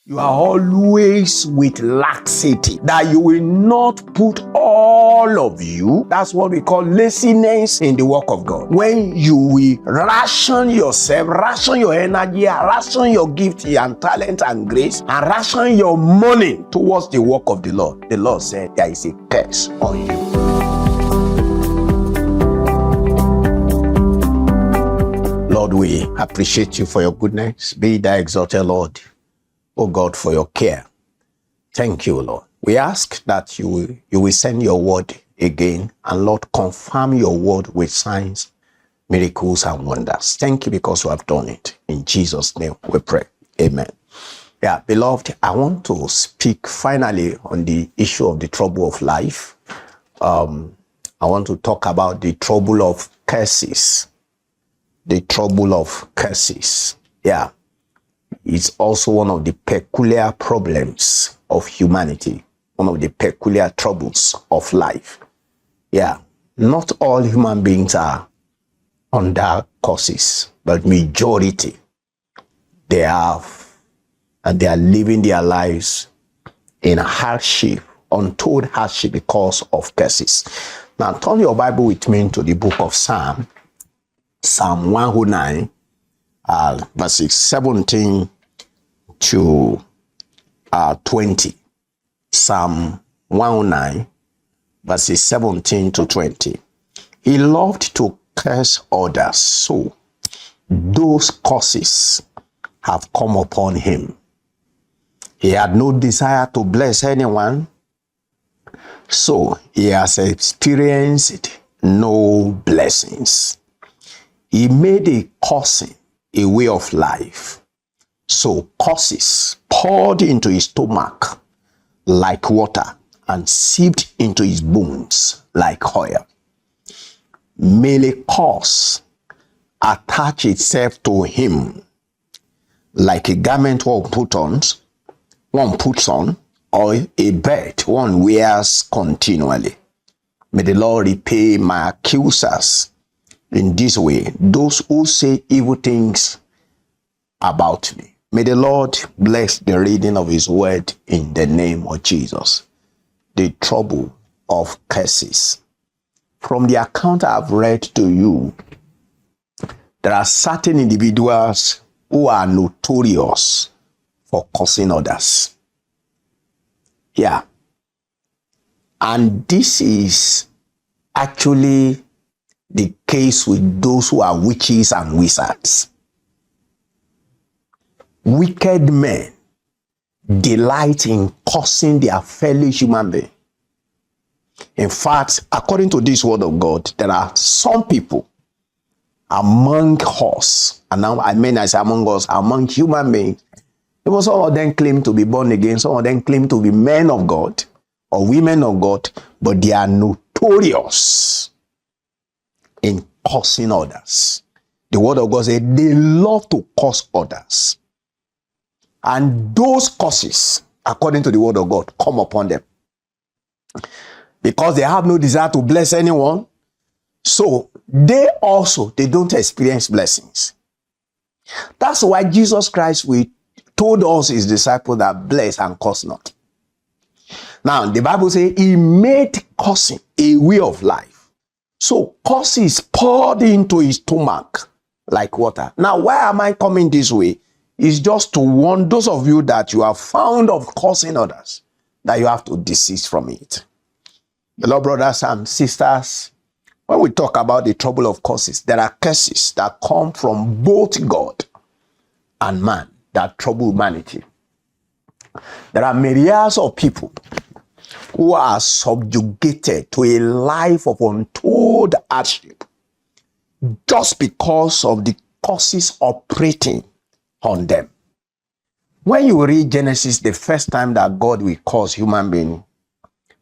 You are always with laxity, that you will not put all of you. That's what we call laziness in the work of God. When you will ration yourself, ration your energy, ration your gift and talent and grace, and ration your money towards the work of the Lord said there is a curse on you. Lord, we appreciate you for your goodness. Be thou exalted, Lord. Oh God, for your care. Thank you, Lord. We ask that you will send your word again, and Lord, confirm your word with signs, miracles, and wonders. Thank you because you have done it. In Jesus' name we pray. Amen. Yeah, beloved, I want to speak finally on the issue of the trouble of life. I want to talk about the trouble of curses. The trouble of curses. Yeah. It's also one of the peculiar problems of humanity, one of the peculiar troubles of life. Yeah, not all human beings are under curses, but majority, they have, and they are living their lives in hardship, untold hardship because of curses. Now, turn your Bible with me to the book of Psalm 109, verses 17 to 20. Psalm 109, verses 17 to 20. He loved to curse others, so those curses have come upon him. He had no desire to bless anyone, so he has experienced no blessings. He made a cursing a way of life. So curses poured into his stomach like water and seeped into his bones like oil. May a curse attach itself to him like a garment one puts on, or a belt one wears continually. May the Lord repay my accusers in this way, those who say evil things about me. May the Lord bless the reading of his word in the name of Jesus. The trouble of curses. From the account I've read to you, there are certain individuals who are notorious for cursing others. Yeah. And this is actually the case with those who are witches and wizards. Wicked men delight in cursing their fellow human being. In fact, according to this word of God, there are some people among us, and now I say among us, among human beings, even some of them claim to be born again, some of them claim to be men of God or women of God, but they are notorious in cursing others. The word of God says they love to curse others. And those curses, according to the word of God, come upon them. Because they have no desire to bless anyone, so they don't experience blessings. That's why Jesus Christ told us his disciples that bless and curse not. Now, the Bible says he made cursing a way of life. So curses poured into his stomach like water. Now, why am I coming this way? It's just to warn those of you that you are found of cursing others, that you have to desist from it. Beloved brothers and sisters, when we talk about the trouble of curses, there are curses that come from both God and man that trouble humanity. There are myriads of people who are subjugated to a life of untold hardship just because of the curses operating on them. When you read Genesis, the first time that God will curse human being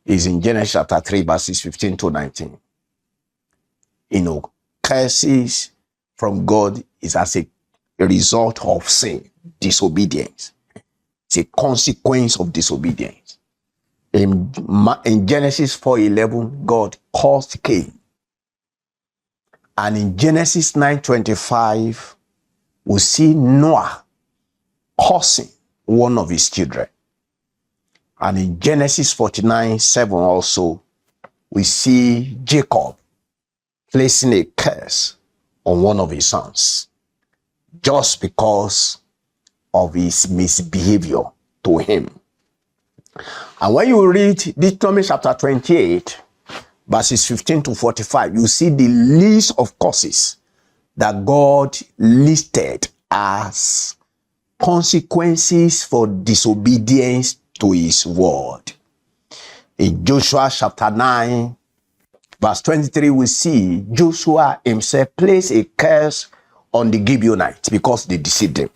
is in Genesis chapter 3, verses 15 to 19. Curses from God is as a result of sin, disobedience. It's a consequence of disobedience. In Genesis 4:11, God cursed Cain. And in Genesis 9:25, we see Noah cursing one of his children. And in Genesis 49:7 also, we see Jacob placing a curse on one of his sons just because of his misbehavior to him. And when you read Deuteronomy chapter 28, verses 15 to 45, you see the list of curses that God listed as consequences for disobedience to his word. In Joshua chapter 9, verse 23, we see Joshua himself place a curse on the Gibeonites because they deceived him.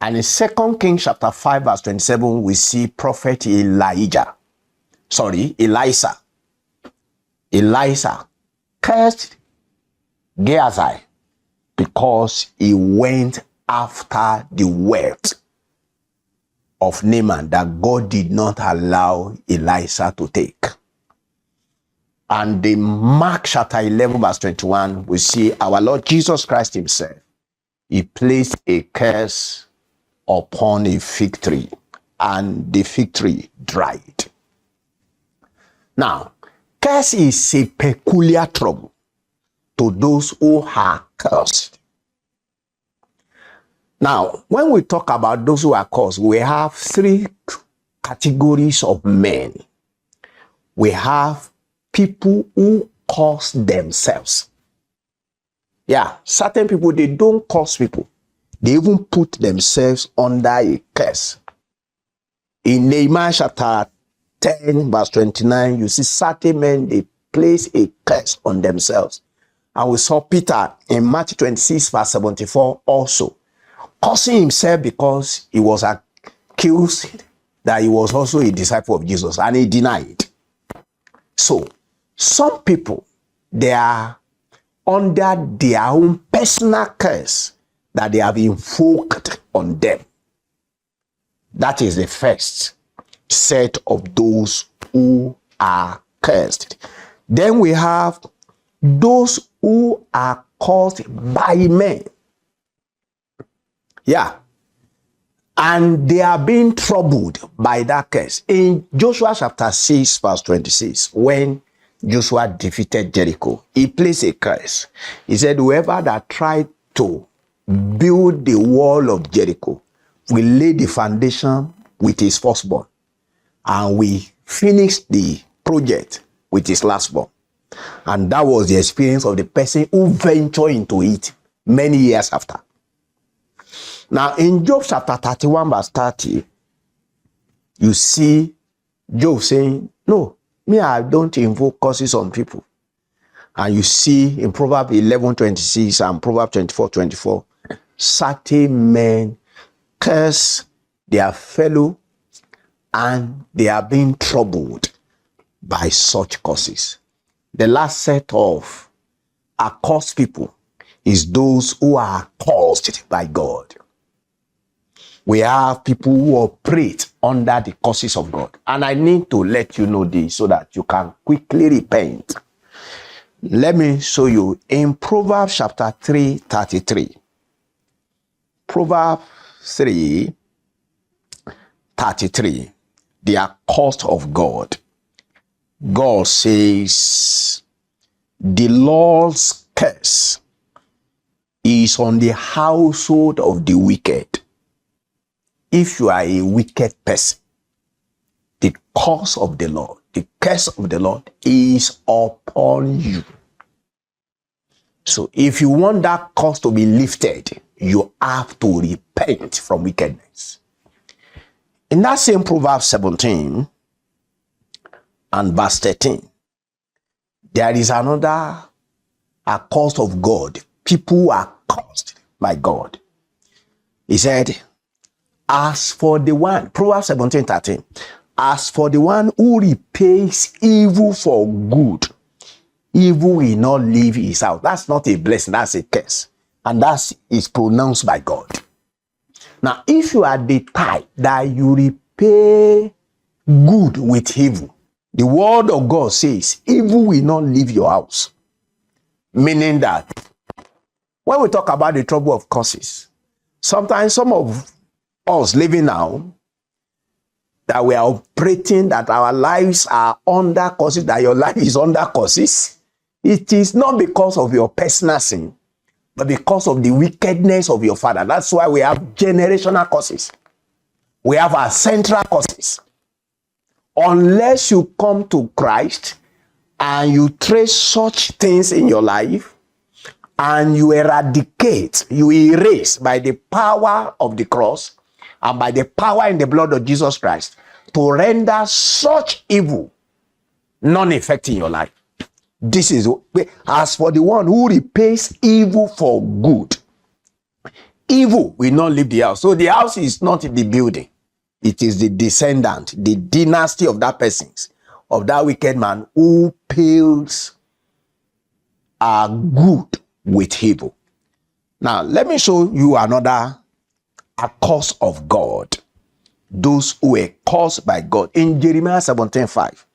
And in 2 Kings chapter 5, verse 27, we see prophet Elisha cursed Gehazi because he went after the wealth of Naaman that God did not allow Elisha to take. And in Mark chapter 11, verse 21, we see our Lord Jesus Christ himself. He placed a curse upon a fig tree, and the fig tree dried. Now, curse is a peculiar trouble to those who are cursed. Now, when we talk about those who are cursed, we have three categories of men. We have people who curse themselves. Yeah, certain people, they don't curse people. They even put themselves under a curse. In Nehemiah chapter 10, verse 29, you see certain men, they place a curse on themselves. And we saw Peter in Matthew 26, verse 74 also, cursing himself because he was accused that he was also a disciple of Jesus, and he denied. So, some people, they are under their own personal curse that they have invoked on them. That is the first set of those who are cursed. Then we have those who are caused by men. Yeah. And they are being troubled by that curse. In Joshua chapter 6, verse 26, when Joshua defeated Jericho, he placed a curse. He said, whoever that tried to build the wall of Jericho will lay the foundation with his firstborn, and we finish the project with his lastborn. And that was the experience of the person who ventured into it many years after. Now, in Job chapter 31, verse 30, you see Job saying, no, me, I don't invoke curses on people. And you see in Proverbs 11:26 and Proverbs 24:24, certain men curse their fellow and they are being troubled by such curses. The last set of accursed people is those who are cursed by God. We have people who operate under the curses of God. And I need to let you know this so that you can quickly repent. Let me show you in Proverbs chapter 3:33. Proverbs 3:33. The accursed of God. God says, the Lord's curse is on the household of the wicked. If you are a wicked person, the curse of the Lord is upon you. So if you want that curse to be lifted, you have to repent from wickedness. In that same Proverbs 17 and verse 13, there is another accursed of God. People are cursed by God. He said, as for the one, Proverbs 17:13, as for the one who repays evil for good, evil will not leave his house. That's not a blessing, that's a curse. And that is pronounced by God. Now, if you are the type that you repay good with evil, the word of God says, evil will not leave your house. Meaning that when we talk about the trouble of curses, sometimes some of us living now, that we are operating, that our lives are under curses, that your life is under curses, it is not because of your personal sin, but because of the wickedness of your father. That's why we have generational curses. We have our central curses. Unless you come to Christ and you trace such things in your life and you eradicate, you erase by the power of the cross and by the power in the blood of Jesus Christ to render such evil non-effective in your life. This is, as for the one who repays evil for good, evil will not leave the house. So the house is not the building. It is the descendant, the dynasty of that person's, of that wicked man who pays good with evil. Now, let me show you another curse of God. Those who were cursed by God. In Jeremiah 17:5,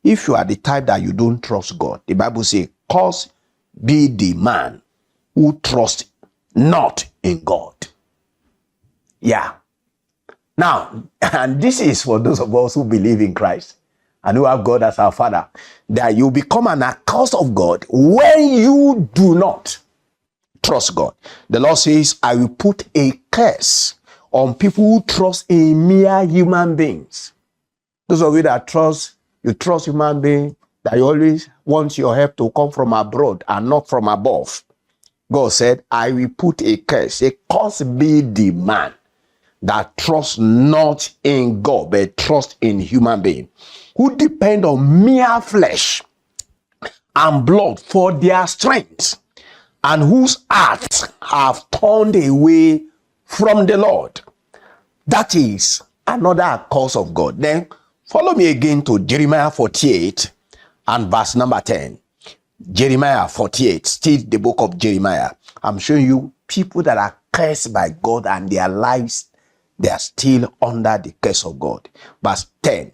if you are the type that you don't trust God, the Bible says, cursed be the man who trusts not in God. Yeah. Now, and this is for those of us who believe in Christ and who have God as our Father, that you become an accursed of God when you do not trust God. The Lord says, I will put a curse on people who trust in mere human beings. Those of you that you trust human beings, that you always want your help to come from abroad and not from above. God said, I will put a curse. A curse be the man that trusts not in God, but trust in human being, who depend on mere flesh and blood for their strength, and whose hearts have turned away from the Lord. That is another curse of God. Then follow me again to Jeremiah 48 and verse number 10. Jeremiah 48, still the book of Jeremiah. I'm showing you people that are cursed by God and their lives, they are still under the curse of God. Verse 10,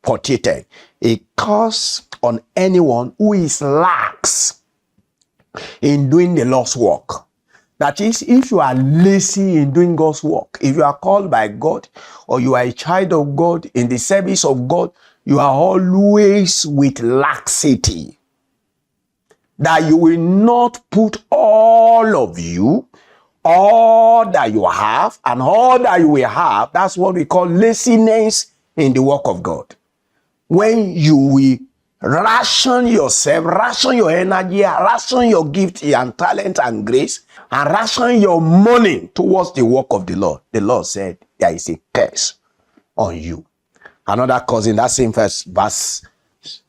48:10. A curse on anyone who is lax in doing the Lord's work. That is, if you are lazy in doing God's work, if you are called by God, or you are a child of God in the service of God, you are always with laxity. That you will not put all of you, all that you have, and all that you will have. That's what we call laziness in the work of God. When you will ration yourself, ration your energy, ration your gift and talent and grace, and ration your money towards the work of the Lord. The Lord said, there is a curse on you. Another curse in that same verse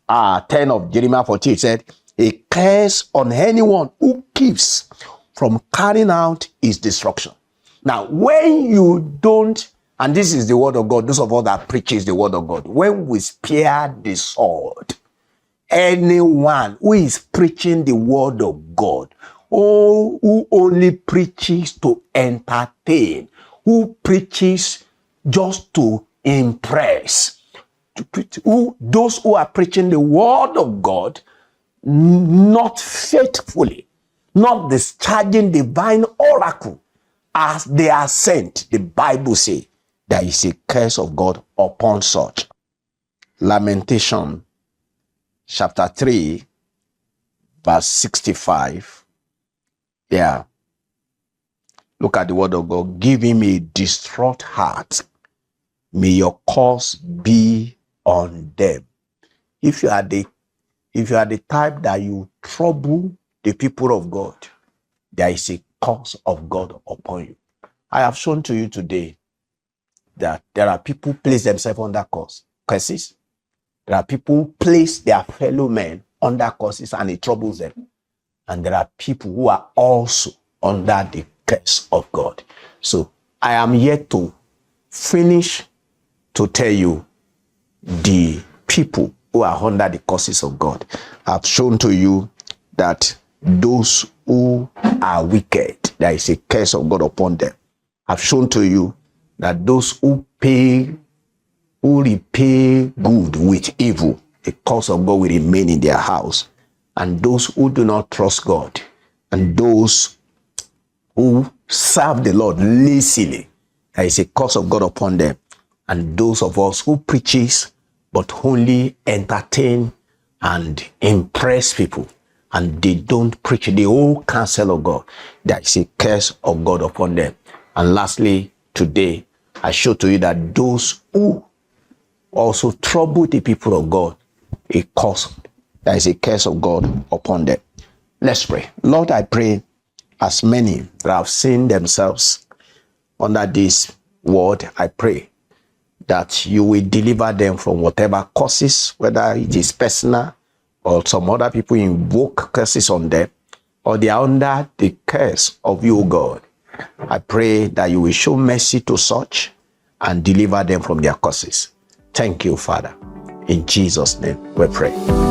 10 of Jeremiah 48 said, a curse on anyone who keeps from carrying out his destruction. Now, when you don't, and this is the word of God, those of us that preaches the word of God, when we spare the sword, anyone who is preaching the word of God, or who only preaches to entertain, who preaches just to impress, those who are preaching the word of God, not faithfully, not discharging divine oracle as they are sent, the Bible says there is a curse of God upon such. Lamentation chapter 3 verse 65. Yeah. Look at the word of God. Give him a distraught heart. May your curse be on them. If you are the type that you trouble the people of God, there is a curse of God upon you. I have shown to you today that there are people who place themselves under curses. There are people who place their fellow men under curses and it troubles them. And there are people who are also under the curse of God. So I am yet to finish to tell you the people who are under the curses of God. I've shown to you that those who are wicked, there is a curse of God upon them. I've shown to you that those who repay good with evil, the curse of God will remain in their house. And those who do not trust God, and those who serve the Lord lazily, there is a curse of God upon them. And those of us who preaches but only entertain and impress people, and they don't preach the whole counsel of God, there is a curse of God upon them. And lastly, today, I show to you that those who also trouble the people of God, there is a curse of God upon them. Let's pray. Lord, I pray as many that have seen themselves under this word, I pray that you will deliver them from whatever curses, whether it is personal or some other people invoke curses on them, or they are under the curse of you, God. I pray that you will show mercy to such and deliver them from their curses. Thank you, Father. In Jesus' name we pray.